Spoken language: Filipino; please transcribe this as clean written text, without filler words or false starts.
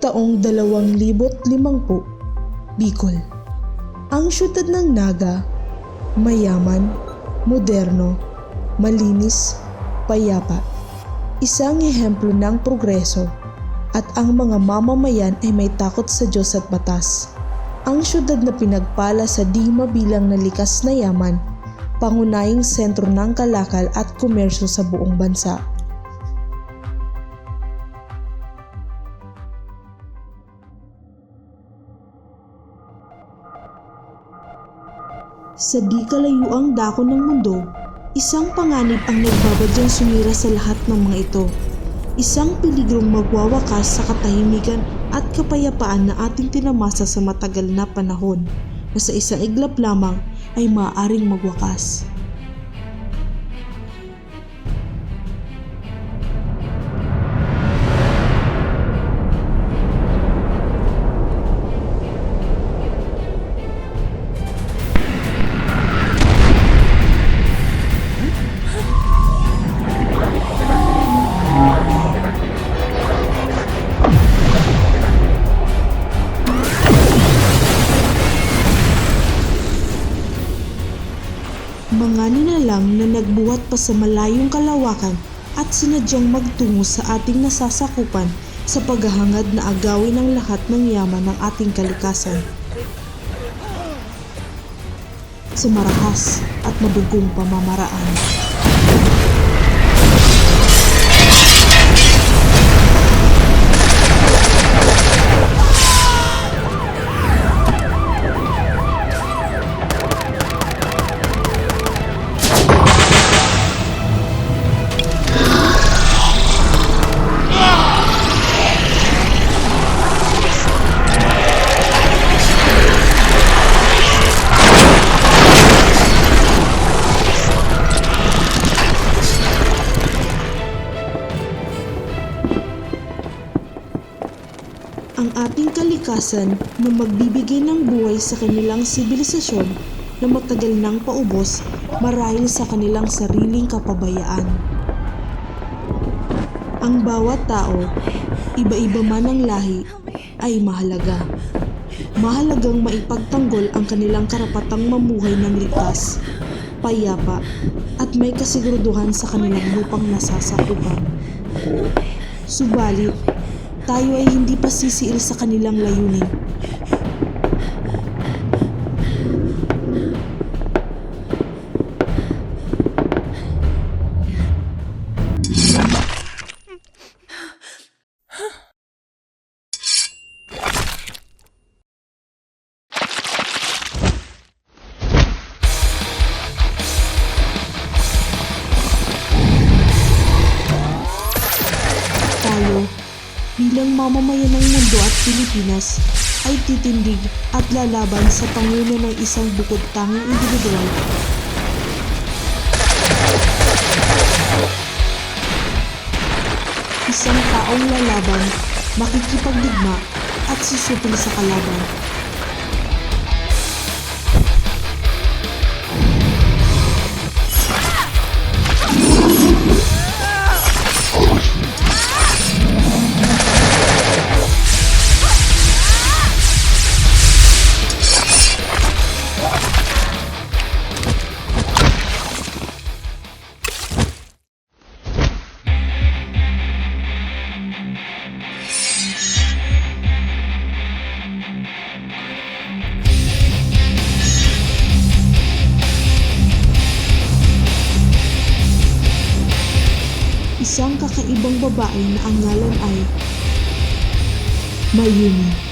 taong 2050, Bicol. Ang syudad ng Naga, mayaman, moderno, malinis, payapa. Isang ehemplo ng progreso at ang mga mamamayan ay may takot sa Diyos at batas. Ang syudad na pinagpala sa di mabilang na likas na yaman, pangunahing sentro ng kalakal at komersyo sa buong bansa. Sa di kalayuang dako ng mundo, isang panganib ang nagbabadyang sumira sa lahat ng mga ito. Isang peligrong magwawakas sa katahimikan at kapayapaan na ating tinamasa sa matagal na panahon na sa isang iglap lamang ay maaaring magwakas. Mga nilalang na nagbuhat pa sa malayong kalawakan at sinadyang magtungo sa ating nasasakupan sa paghahangad na agawin ang lahat ng yaman ng ating kalikasan. Sa marahas at madugong pamamaraan. Ang ating kalikasan na magbibigay ng buhay sa kanilang sibilisasyon na matagal nang paubos marahil sa kanilang sariling kapabayaan. Ang bawat tao, iba-iba man ang lahi, ay mahalaga. Mahalagang maipagtanggol ang kanilang karapatang mamuhay ng ligtas, payapa, at may kasiguraduhan sa kanilang lupang nasasakupan. Subalit, tayo ay hindi pa sisiil sa kanilang layunin. Tayo, bilang mamamayan ng mundo at Pilipinas, ay titindig at lalaban sa pangulo ng isang bukod tanging individual. Isang taong lalaban, makikipagdigma at susupil sa kalaban. Isang kakaibang babae na ang ngalan ay Mayumi.